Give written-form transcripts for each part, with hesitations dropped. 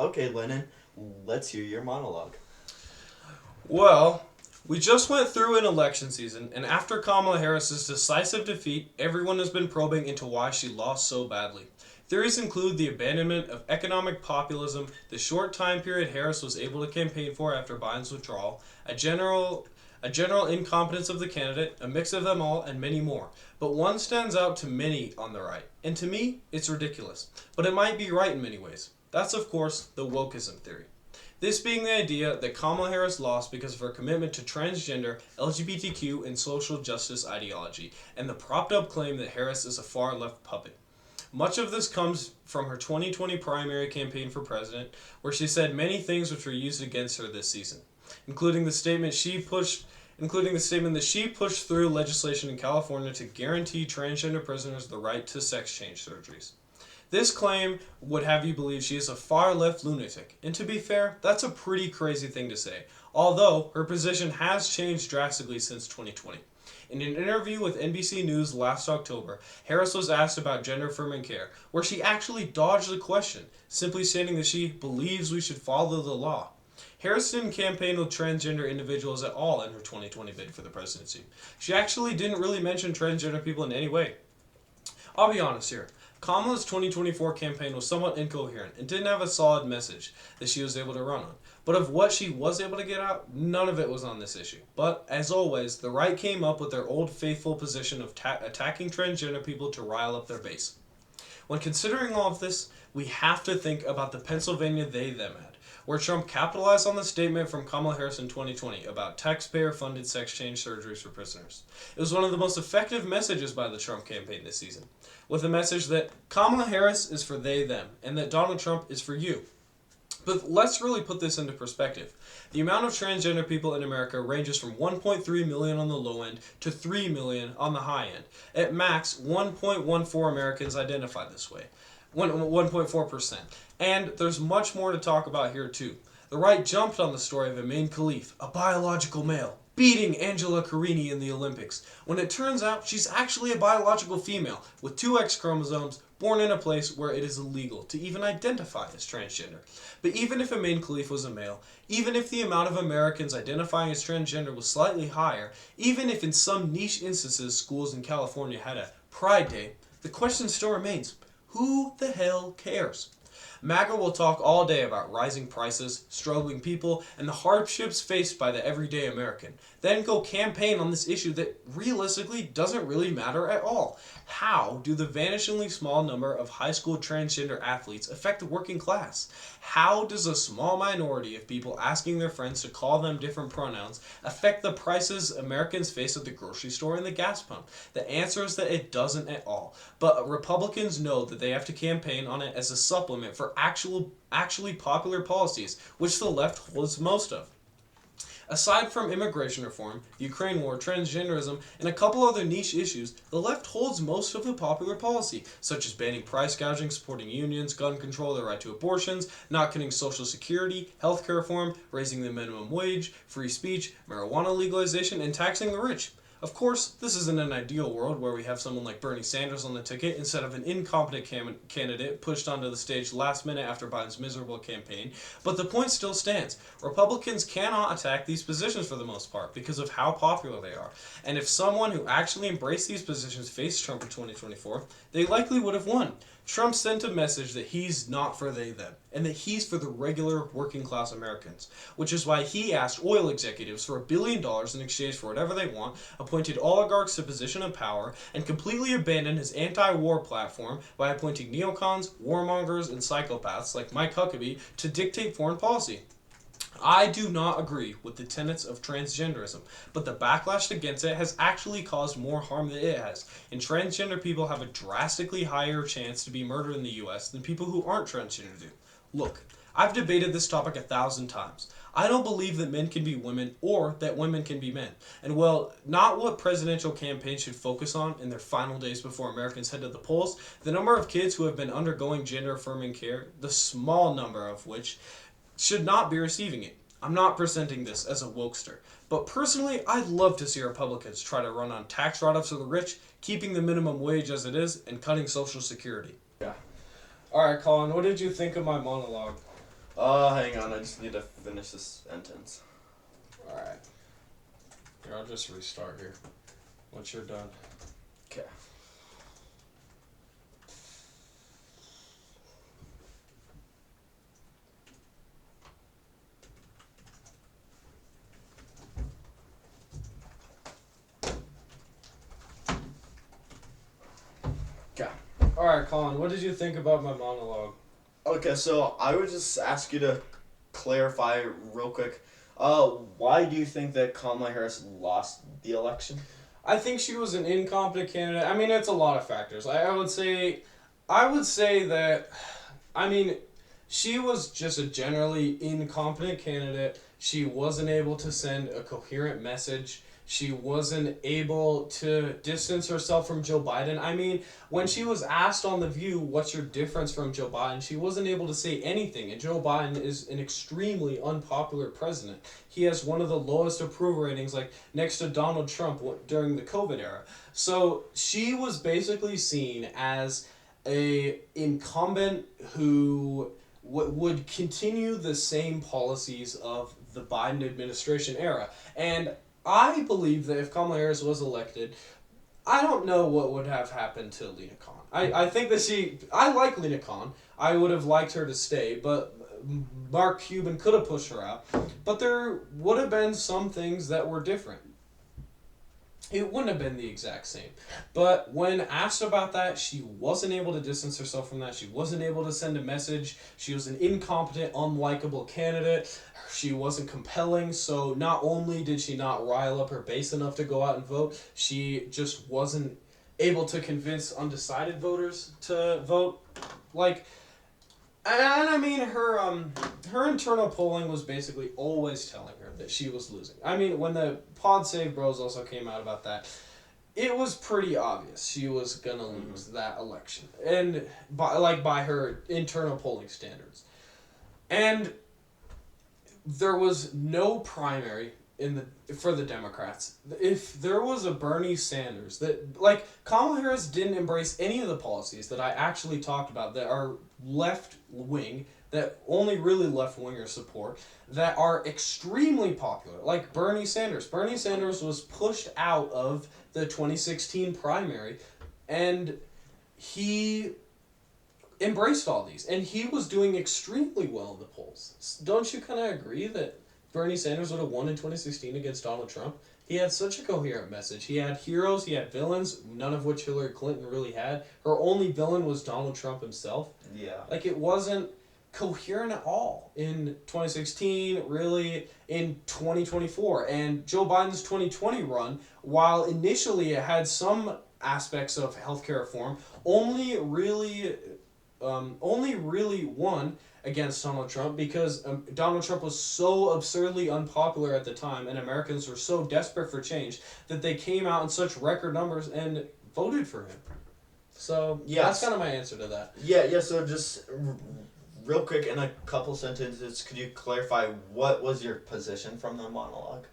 Okay, Lennon, let's hear your monologue. Well, we just went through an election season, and after Kamala Harris's decisive defeat, everyone has been probing into why she lost so badly. Theories include the abandonment of economic populism, the short time period Harris was able to campaign for after Biden's withdrawal, a general incompetence of the candidate, a mix of them all, and many more. But one stands out to many on the right, and to me, it's ridiculous. But it might be right in many ways. That's, of course, the wokeism theory. This being the idea that Kamala Harris lost because of her commitment to transgender, LGBTQ, and social justice ideology, and the propped up claim that Harris is a far left puppet. Much of this comes from her 2020 primary campaign for president, where she said many things which were used against her this season, including the statement that she pushed through legislation in California to guarantee transgender prisoners the right to sex change surgeries. This claim would have you believe she is a far left lunatic, and to be fair, that's a pretty crazy thing to say, although her position has changed drastically since 2020. In an interview with NBC News last October, Harris was asked about gender affirming care, where she actually dodged the question, simply stating that she believes we should follow the law. Harris didn't campaign with transgender individuals at all in her 2020 bid for the presidency. She actually didn't really mention transgender people in any way. I'll be honest here. Kamala's 2024 campaign was somewhat incoherent and didn't have a solid message that she was able to run on. But of what she was able to get out, none of it was on this issue. But, as always, the right came up with their old faithful position of attacking transgender people to rile up their base. When considering all of this, we have to think about the Pennsylvania they-them ad, where Trump capitalized on the statement from Kamala Harris in 2020 about taxpayer-funded sex change surgeries for prisoners. It was one of the most effective messages by the Trump campaign this season, with a message that Kamala Harris is for they-them, and that Donald Trump is for you. But let's really put this into perspective. The amount of transgender people in America ranges from 1.3 million on the low end to 3 million on the high end. At max, 1.14 Americans identify this way. 1.4%. And there's much more to talk about here too. The right jumped on the story of Amin Khalif, a biological male, beating Angela Carini in the Olympics, when it turns out she's actually a biological female with two X chromosomes, born in a place where it is illegal to even identify as transgender. But even if Amin Khalif was a male, even if the amount of Americans identifying as transgender was slightly higher, even if in some niche instances schools in California had a Pride Day, the question still remains, who the hell cares? MAGA will talk all day about rising prices, struggling people, and the hardships faced by the everyday American, then go campaign on this issue that realistically doesn't really matter at all. How do the vanishingly small number of high school transgender athletes affect the working class? How does a small minority of people asking their friends to call them different pronouns affect the prices Americans face at the grocery store and the gas pump? The answer is that it doesn't at all. But Republicans know that they have to campaign on it as a supplement for actually popular policies, which the left holds most of. Aside from immigration reform, the Ukraine war, transgenderism, and a couple other niche issues, the left holds most of the popular policy, such as banning price gouging, supporting unions, gun control, the right to abortions, not cutting Social Security, healthcare reform, raising the minimum wage, free speech, marijuana legalization, and taxing the rich. Of course, this isn't an ideal world where we have someone like Bernie Sanders on the ticket instead of an incompetent candidate pushed onto the stage last minute after Biden's miserable campaign, but the point still stands. Republicans cannot attack these positions for the most part because of how popular they are. And if someone who actually embraced these positions faced Trump in 2024, they likely would have won. Trump sent a message that he's not for they-them, and that he's for the regular working class Americans, which is why he asked oil executives for $1 billion in exchange for whatever they want, appointed oligarchs to position of power, and completely abandoned his anti-war platform by appointing neocons, warmongers, and psychopaths like Mike Huckabee to dictate foreign policy. I do not agree with the tenets of transgenderism, but the backlash against it has actually caused more harm than it has, and transgender people have a drastically higher chance to be murdered in the US than people who aren't transgender do. Look, I've debated this topic 1,000 times. I don't believe that men can be women or that women can be men. And well, not what presidential campaigns should focus on in their final days before Americans head to the polls, the number of kids who have been undergoing gender affirming care, the small number of which should not be receiving it. I'm not presenting this as a wokester, but personally, I'd love to see Republicans try to run on tax write-offs for the rich, keeping the minimum wage as it is, and cutting Social Security. Yeah. Alright, Colin, what did you think of my monologue? Hang on, I just need to finish this sentence. Alright. Here, I'll just restart here. Once you're done. Okay. Okay. Alright, Collin, what did you think about my monologue? Okay, so I would just ask you to clarify real quick. Why do you think that Kamala Harris lost the election? I think she was an incompetent candidate. I mean, it's a lot of factors. I would say that, I mean, she was just a generally incompetent candidate. She wasn't able to send a coherent message. She wasn't able to distance herself from Joe Biden. I mean, when she was asked on The View, what's your difference from Joe Biden, she wasn't able to say anything. And Joe Biden is an extremely unpopular president. He has one of the lowest approval ratings, like next to Donald Trump during the COVID era. So she was basically seen as a incumbent who would continue the same policies of the Biden administration era. And I believe that if Kamala Harris was elected, I don't know what would have happened to Lena Khan. I think that I like Lena Khan. I would have liked her to stay, but Mark Cuban could have pushed her out. But there would have been some things that were different. It wouldn't have been the exact same. But when asked about that, she wasn't able to distance herself from that. She wasn't able to send a message. She was an incompetent, unlikable candidate. She wasn't compelling, so not only did she not rile up her base enough to go out and vote, she just wasn't able to convince undecided voters to vote. Like, and I mean, her internal polling was basically always telling her that she was losing. I mean, when the Pod Save Bros also came out about that, it was pretty obvious she was gonna lose that election, and by her internal polling standards, and there was no primary for the Democrats. If there was a Bernie Sanders Kamala Harris didn't embrace any of the policies that I actually talked about that are left wing, that only really left wingers support, that are extremely popular, like Bernie Sanders. Bernie Sanders was pushed out of the 2016 primary, and he embraced all these, and he was doing extremely well in the polls. Don't you kind of agree that Bernie Sanders would have won in 2016 against Donald Trump? He had such a coherent message. He had heroes, he had villains, none of which Hillary Clinton really had. Her only villain was Donald Trump himself. Yeah. Like, it wasn't coherent at all in 2016, really in 2024. And Joe Biden's 2020 run, while initially it had some aspects of healthcare reform, only really won against Donald Trump because Donald Trump was so absurdly unpopular at the time, and Americans were so desperate for change that they came out in such record numbers and voted for him. So yes. That's kind of my answer to that. Yeah. So just real quick, in a couple sentences, could you clarify what was your position from the monologue?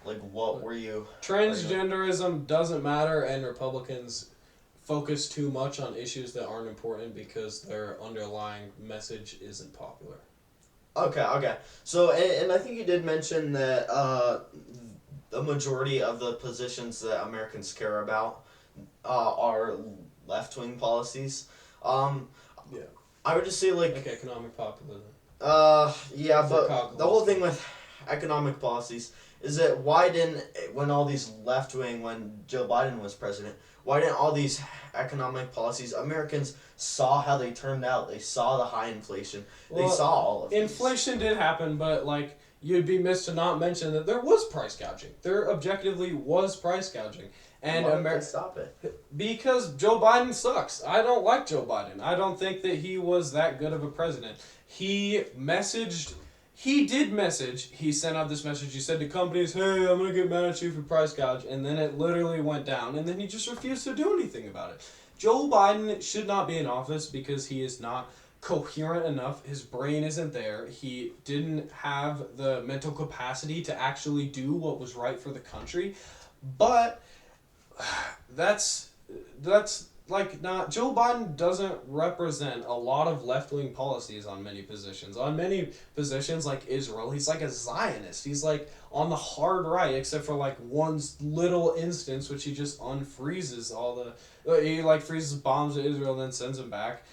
Like, what were you? Transgenderism doesn't matter, and Republicans focus too much on issues that aren't important because their underlying message isn't popular. Okay. So, and I think you did mention that the majority of the positions that Americans care about are left-wing policies. Yeah. I would just say, like economic populism. Yeah, but the whole thing with economic policies is that when all these left-wing, when Joe Biden was president, why didn't all these economic policies, Americans saw how they turned out. They saw the high inflation. They saw all of it. Inflation did happen, but you'd be missed to not mention that there was price gouging. There objectively was price gouging. And why did they stop it? Because Joe Biden sucks. I don't like Joe Biden. I don't think that he was that good of a president. He sent out this message. He said to companies, hey, I'm going to get mad at you for price gouge. And then it literally went down. And then he just refused to do anything about it. Joe Biden should not be in office because he is not coherent enough. His brain isn't there. He didn't have the mental capacity to actually do what was right for the country. But that's Joe Biden doesn't represent a lot of left-wing policies on many positions. On many positions like Israel, he's like a Zionist. He's like on the hard right, except for like one little instance, which he just unfreezes all the. He like freezes bombs to Israel and then sends them back.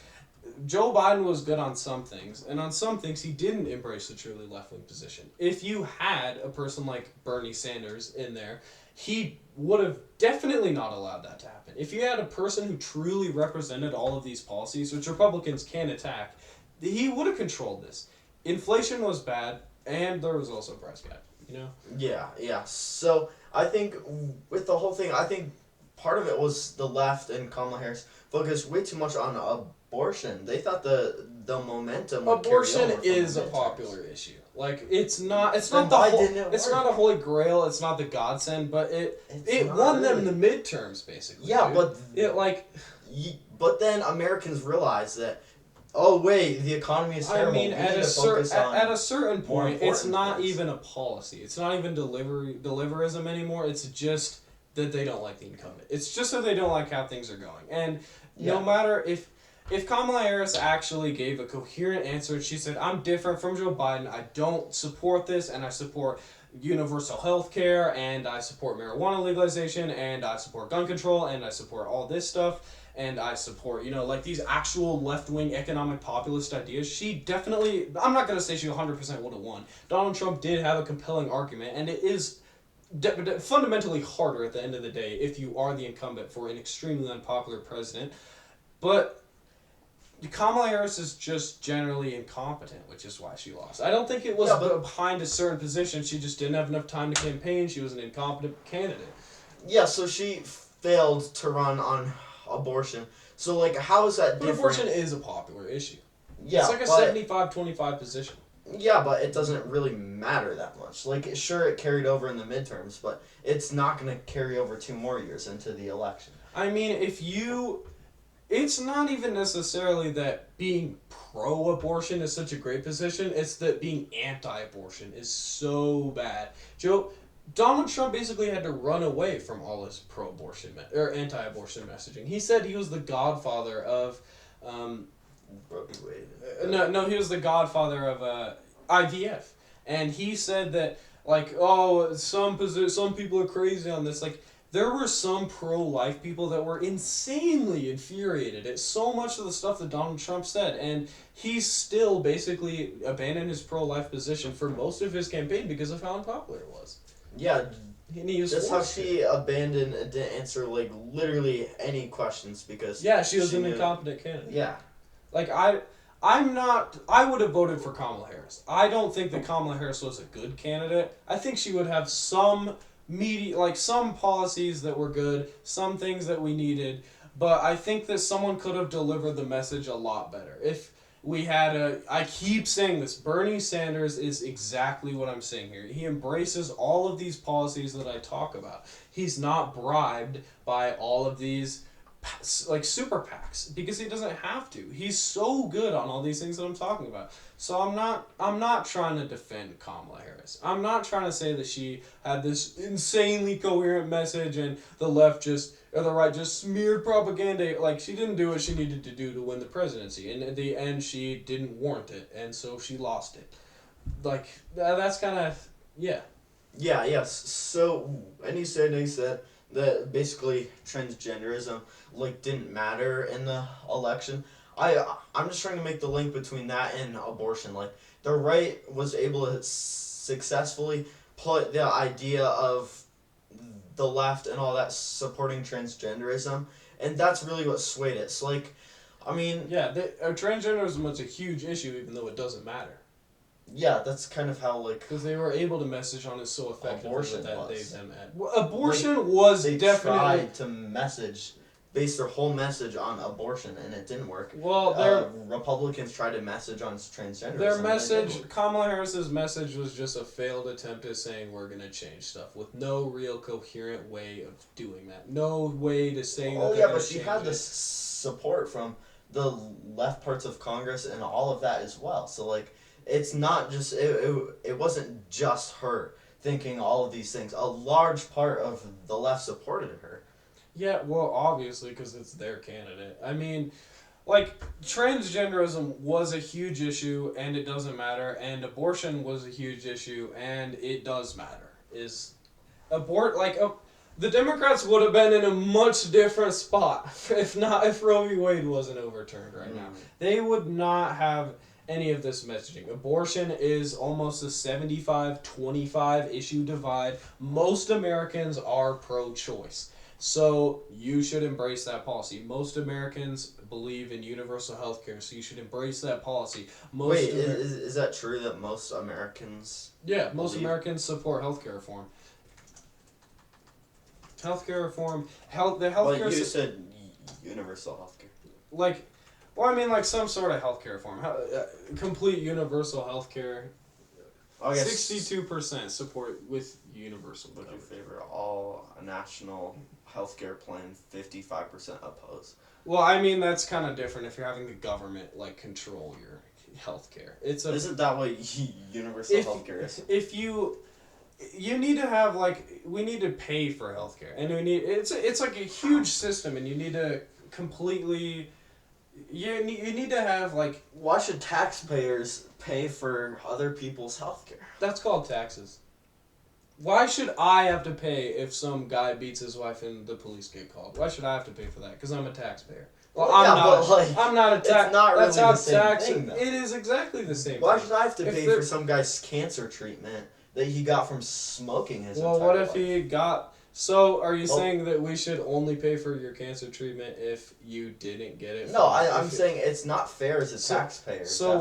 Joe Biden was good on some things, and on some things he didn't embrace a truly left-wing position. If you had a person like Bernie Sanders in there, he would have definitely not allowed that to happen. If you had a person who truly represented all of these policies, which Republicans can attack, he would have controlled this. Inflation was bad, and there was also a price cap, you know? Yeah. So I think with the whole thing, I think part of it was the left and Kamala Harris focused way too much on abortion. They thought the momentum would abortion carry over is a popular issue. Like it's not a holy grail, it's not the godsend, but it won them the midterms basically. Yeah, dude. But then Americans realized that, oh wait, the economy is terrible. I mean, at a certain point, it's not even a policy. It's not even deliverism anymore. It's just that they don't like the incumbent. It's just that they don't like how things are going. And no matter if Kamala Harris actually gave a coherent answer and she said, I'm different from Joe Biden, I don't support this, and I support universal health care, and I support marijuana legalization, and I support gun control, and I support all this stuff, and I support, these actual left-wing economic populist ideas, she definitely, I'm not going to say she 100% would have won. Donald Trump did have a compelling argument, and it is fundamentally harder at the end of the day if you are the incumbent for an extremely unpopular president. But Kamala Harris is just generally incompetent, which is why she lost. I don't think it was behind a certain position. She just didn't have enough time to campaign. She was an incompetent candidate. Yeah, so she failed to run on abortion. So, like, how is that different? Abortion is a popular issue. Yeah, it's like a 75-25 position. Yeah, but it doesn't really matter that much. Like, sure, it carried over in the midterms, but it's not going to carry over 2 more years into the election. I mean, it's not even necessarily that being pro-abortion is such a great position. It's that being anti-abortion is so bad. Donald Trump basically had to run away from all his pro-abortion or anti-abortion messaging. He said he was the godfather of... he was the godfather of IVF. And he said that, some people are crazy on this. Like, there were some pro-life people that were insanely infuriated at so much of the stuff that Donald Trump said, and he still basically abandoned his pro-life position for most of his campaign because of how unpopular it was. Yeah, that's how she abandoned and didn't answer, literally any questions because... Yeah, she was an incompetent candidate. Yeah. I would have voted for Kamala Harris. I don't think that Kamala Harris was a good candidate. I think she would have some some policies that were good, some things that we needed, but I think that someone could have delivered the message a lot better. If we had I keep saying this, Bernie Sanders is exactly what I'm saying here. He embraces all of these policies that I talk about. He's not bribed by all of these super PACs because he doesn't have to. He's so good on all these things that I'm talking about. So I'm not trying to defend Kamala Harris. I'm not trying to say that she had this insanely coherent message and the right just smeared propaganda. Like, she didn't do what she needed to do to win the presidency, and at the end she didn't warrant it, and so she lost it. Like, that's kind of Yes. So and he said that basically transgenderism didn't matter in the election. I'm just trying to make the link between that and abortion. The right was able to successfully put the idea of the left and all that supporting transgenderism, and that's really what swayed it. So transgenderism was a huge issue, even though it doesn't matter. Yeah, that's kind of how because they were able to message on it so effectively they tried to message, base their whole message on abortion, and it didn't work. Well, Republicans tried to message on transgenderism. Their message, Kamala Harris's message, was just a failed attempt at saying we're going to change stuff with no real coherent way of doing that. No way to say. But she had the support from the left parts of Congress and all of that as well. So it's not just it wasn't just her thinking all of these things. A large part of the left supported her. Yeah, well, obviously, because it's their candidate. I mean, like, transgenderism was a huge issue, and it doesn't matter, and abortion was a huge issue, and it does matter. The Democrats would have been in a much different spot if Roe v. Wade wasn't overturned right now. They would not have any of this messaging. Abortion is almost a 75-25 issue divide. Most Americans are pro-choice. So you should embrace that policy. Most Americans believe in universal health care, so you should embrace that policy. Is that true that most Americans... Yeah, most Americans support healthcare reform. Healthcare reform, But you said universal healthcare. Some sort of healthcare reform. Complete universal healthcare. 62% support with universal. Would you favor all national healthcare plan? 55% oppose. Well, I mean that's kind of different if you're having the government control your healthcare. Isn't that what universal healthcare is? If you need to have we need to pay for healthcare, and it's like a huge system, and you need to completely you need to have why should taxpayers pay for other people's healthcare? That's called taxes. Why should I have to pay if some guy beats his wife and the police get called? Why should I have to pay for that? Because I'm a taxpayer. Well, I'm not a tax. It's not really that's how the same tax. thing, though. It is exactly the same. Why thing. should I have to pay for some guy's cancer treatment that he got from smoking his entire life? Well, what if he got... So, are you saying that we should only pay for your cancer treatment if you didn't get it? No, I'm saying it's not fair as a taxpayer. So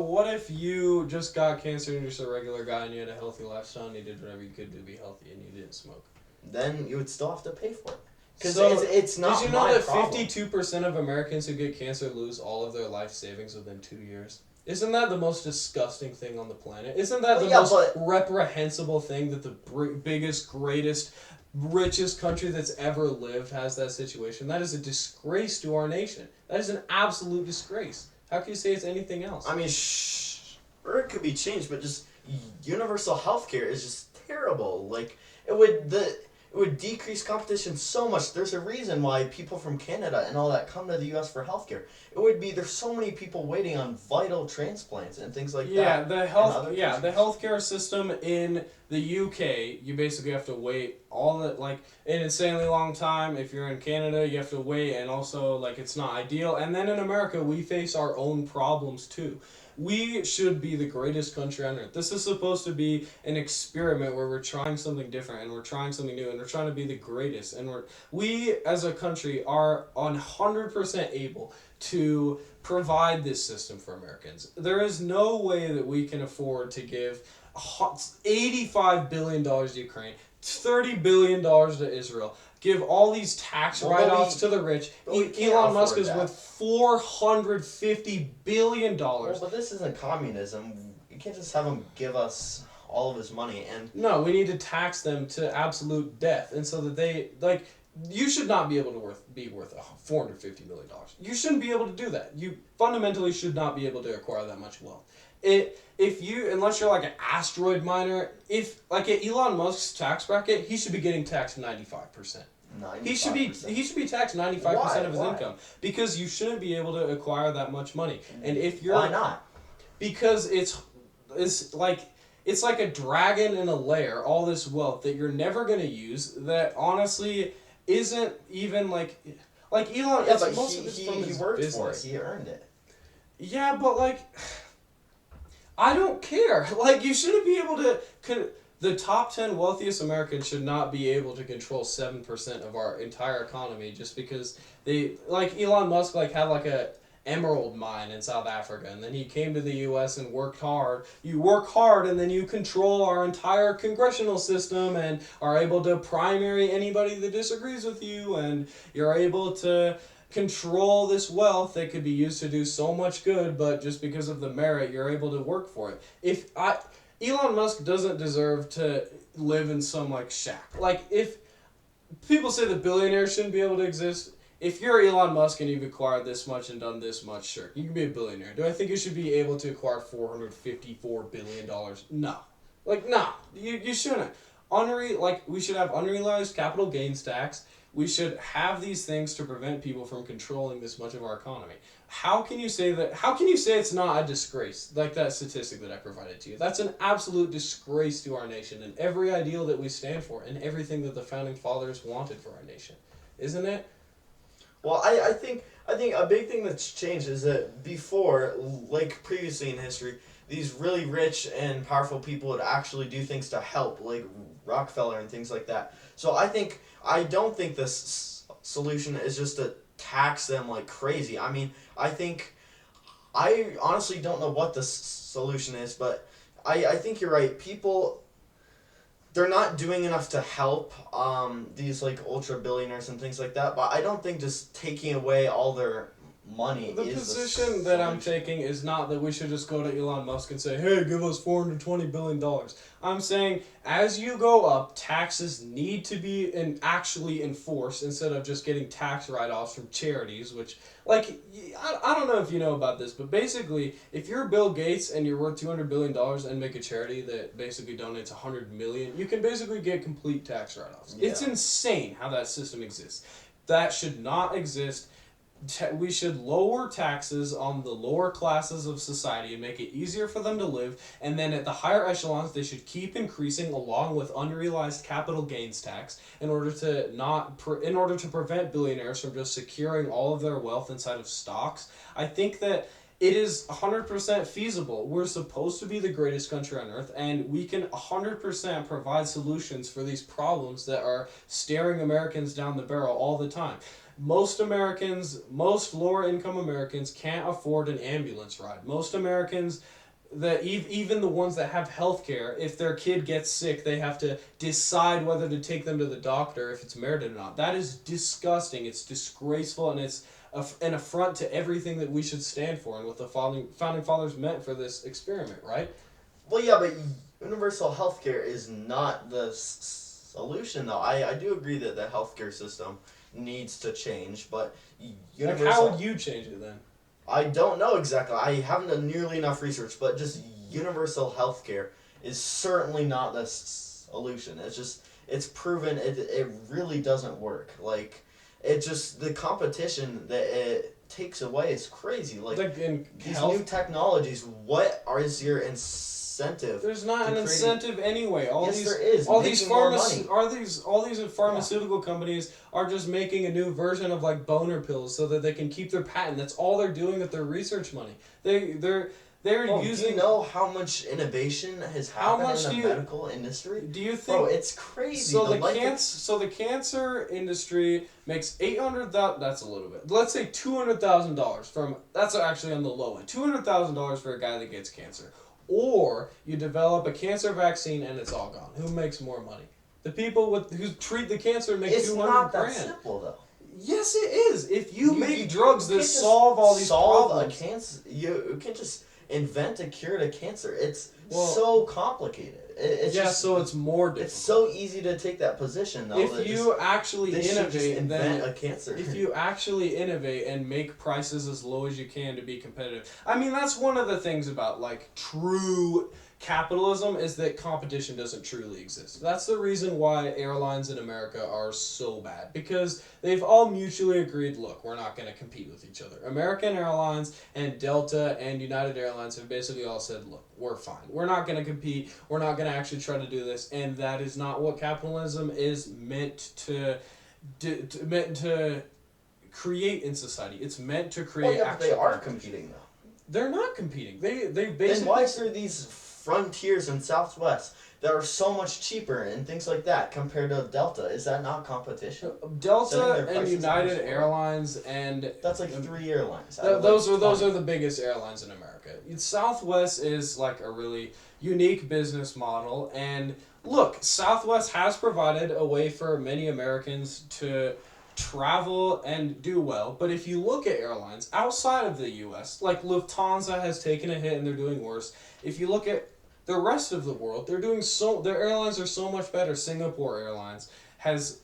what if you just got cancer and you're just a regular guy and you had a healthy lifestyle and you did whatever you could to be healthy and you didn't smoke? Then you would still have to pay for it. Because it's not. Did you know that 52% of Americans who get cancer lose all of their life savings within 2 years? Isn't that the most disgusting thing on the planet? Isn't that the most reprehensible thing that the biggest, greatest, richest country that's ever lived has that situation? That is a disgrace to our nation. That is an absolute disgrace. How can you say it's anything else? I mean, or it could be changed, but just universal healthcare is just terrible. It would decrease competition so much. There's a reason why people from Canada and all that come to the U.S. for healthcare. There's so many people waiting on vital transplants and things like that. The healthcare system in the UK, you basically have to wait an insanely long time. If you're in Canada, you have to wait, and also it's not ideal. And then in America, we face our own problems too. We should be the greatest country on earth. This is supposed to be an experiment where we're trying something different and we're trying something new and we're trying to be the greatest. And we as a country are 100% able to provide this system for Americans. There is no way that we can afford to give $85 billion to Ukraine, $30 billion to Israel, give all these tax write-offs to the rich. Elon Musk is worth $450 billion. Well, but this isn't communism. You can't just have him give us all of his money and... No, we need to tax them to absolute death, and so that they you should not be able to be worth $450 million. You shouldn't be able to do that. You fundamentally should not be able to acquire that much wealth. Unless you're an asteroid miner, at Elon Musk's tax bracket, he should be getting taxed 95%. 95%. He should be taxed 95% of his income, because you shouldn't be able to acquire that much money. And if you're... Why not? Because it's like a dragon in a lair, all this wealth that you're never going to use, that honestly isn't even Elon... Yeah, but he worked for it. He earned it. Yeah, but I don't care. You shouldn't be able to... The top 10 wealthiest Americans should not be able to control 7% of our entire economy just because they... Elon Musk had a emerald mine in South Africa, and then he came to the U.S. and worked hard. You work hard, and then you control our entire congressional system and are able to primary anybody that disagrees with you, and you're able to control this wealth that could be used to do so much good, but just because of the merit, you're able to work for it. Elon Musk doesn't deserve to live in some shack. If people say that billionaires shouldn't be able to exist, if you're Elon Musk and you've acquired this much and done this much, sure, you can be a billionaire. Do I think you should be able to acquire $454 billion? No. Nah, you shouldn't. We should have unrealized capital gains tax. we should have these things to prevent people from controlling this much of our economy. How can you say that? How can you say it's not a disgrace, like that statistic that I provided to you? That's an absolute disgrace to our nation and every ideal that we stand for and everything that the founding fathers wanted for our nation, isn't it? Well, I think a big thing that's changed is that before, like previously in history, these really rich and powerful people would actually do things to help, like Rockefeller and things like that. So I don't think this solution is just to tax them like crazy. I mean, I honestly don't know what the solution is, but I think you're right. People, they're not doing enough to help these like ultra billionaires and things like that. But I don't think just taking away all their money the is position that I'm taking is not that we should just go to Elon Musk and say, hey, give us $420 billion. I'm saying as you go up, taxes need to be actually enforced instead of just getting tax write-offs from charities, which, like, I don't know if you know about this, but basically, if you're Bill Gates and you're worth $200 billion and make a charity that basically donates $100 million, you can basically get complete tax write-offs. Yeah. It's insane how that system exists. That should not exist. We should lower taxes on the lower classes of society and make it easier for them to live, and then at the higher echelons they should keep increasing along with unrealized capital gains tax in order to prevent billionaires from just securing all of their wealth inside of stocks. I think that it is 100% feasible. We're supposed to be the greatest country on earth, and we can 100% provide solutions for these problems that are staring Americans down the barrel all the time. Most lower income Americans can't afford an ambulance ride. Most Americans, even the ones that have health care, if their kid gets sick, they have to decide whether to take them to the doctor if it's merited or not. That is disgusting. It's disgraceful, and it's an affront to everything that we should stand for and what the founding fathers meant for this experiment, right? Well, yeah, but universal healthcare is not the solution, though. I do agree that the healthcare system needs to change, but universal... Like, how would you change it then? I don't know exactly. I haven't done nearly enough research, but just universal healthcare is certainly not the solution. It's proven it really doesn't work. Like, it just, the competition that it takes away is crazy. Like these new technologies, what is your incentive? There's not an incentive anyway. There is. All these pharmaceutical companies are just making a new version of like boner pills so that they can keep their patent. That's all they're doing with their research money. They're using. Do you know how much innovation has happened in the medical industry? Do you think? Bro, it's crazy. So the cancer industry makes $800,000. That's a little bit. Let's say $200,000 from. That's actually on the low end. $200,000 for a guy that gets cancer, or you develop a cancer vaccine and it's all gone. Who makes more money? The people who treat the cancer make $200,000. It's not that simple though. Yes, it is. If you make drugs that solve all these problems, a cancer, you can't just invent a cure to cancer. It's so complicated. So it's more difficult. It's so easy to take that position, though. If you actually innovate, invent a cancer. If you actually innovate and make prices as low as you can to be competitive, I mean, that's one of the things about like true capitalism is that competition doesn't truly exist. That's the reason why airlines in America are so bad, because they've all mutually agreed, look, we're not going to compete with each other. American Airlines and Delta and United Airlines have basically all said, look, we're fine. We're not going to compete. We're not going to actually try to do this. And that is not what capitalism is meant to create in society. It's meant to create they are competing, though. They're not competing. They basically... Then why is there these Frontiers and Southwest that are so much cheaper and things like that compared to Delta? Is that not competition? Delta and United Airlines and that's like 3 airlines. Those are the biggest airlines in America. Southwest is like a really unique business model, and look, Southwest has provided a way for many Americans to travel and do well, but if you look at airlines outside of the U.S., like Lufthansa has taken a hit and they're doing worse. If you look at the rest of the world, their airlines are so much better. Singapore Airlines has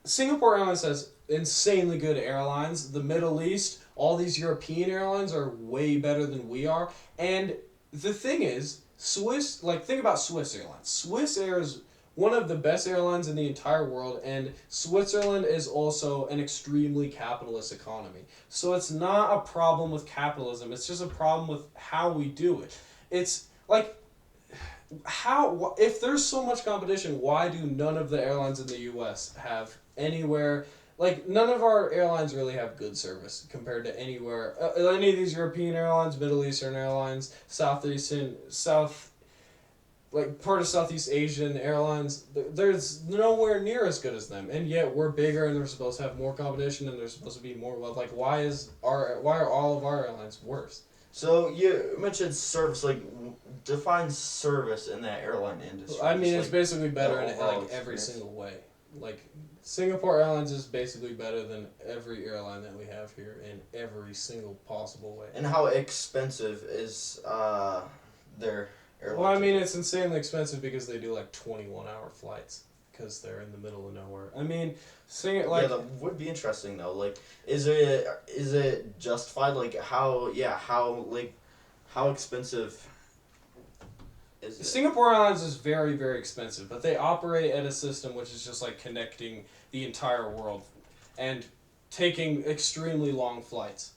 Singapore Airlines has insanely good airlines. The Middle East, all these European airlines are way better than we are. And the thing is, think about Swiss Airlines. Swiss Air is one of the best airlines in the entire world, and Switzerland is also an extremely capitalist economy. So it's not a problem with capitalism, it's just a problem with how we do it. It's like, how, if there's so much competition, why do none of the airlines in the US have anywhere, like, none of our airlines really have good service compared to anywhere, any of these European airlines, Middle Eastern airlines, like part of Southeast Asian airlines, there's nowhere near as good as them, and yet we're bigger and they're supposed to have more competition and there's supposed to be more wealth. Like, why are all of our airlines worse? So you mentioned service, like define service in that airline industry. I mean, it's like, basically better in like every single way. Like, Singapore Airlines is basically better than every airline that we have here in every single possible way. And how expensive is their airline? Well, I mean, it's insanely expensive because they do like 21-hour flights because they're in the middle of nowhere. I mean, that would be interesting though. Like, is it justified? Like, how expensive is it? Singapore Airlines is very, very expensive, but they operate at a system which is just like connecting the entire world and taking extremely long flights.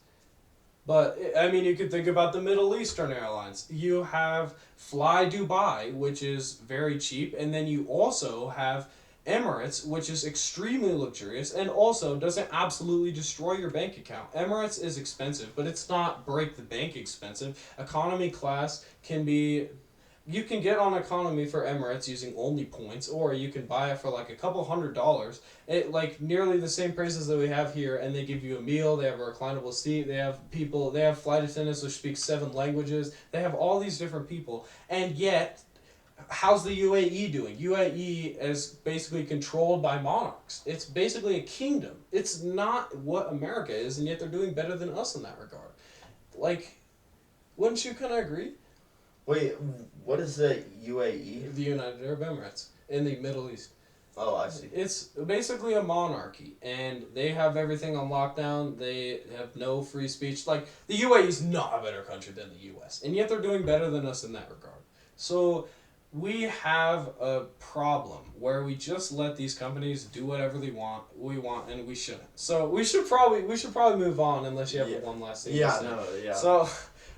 But, I mean, you could think about the Middle Eastern airlines. You have Fly Dubai, which is very cheap, and then you also have Emirates, which is extremely luxurious and also doesn't absolutely destroy your bank account. Emirates is expensive, but it's not break the bank expensive. Economy class can be... You can get on economy for Emirates using only points, or you can buy it for like a couple $100. It like nearly the same prices that we have here, and they give you a meal. They have a reclinable seat. They have people. They have flight attendants which speak 7 languages. They have all these different people, and yet, how's the UAE doing? UAE is basically controlled by monarchs. It's basically a kingdom. It's not what America is, and yet they're doing better than us in that regard. Like, wouldn't you kind of agree? Wait, what is the UAE? The United Arab Emirates in the Middle East. Oh, I see. It's basically a monarchy, and they have everything on lockdown. They have no free speech. Like, the UAE is not a better country than the US, and yet they're doing better than us in that regard. So we have a problem where we just let these companies do whatever we want, and we shouldn't. So we should probably move on unless you have one last thing to say. Yeah. So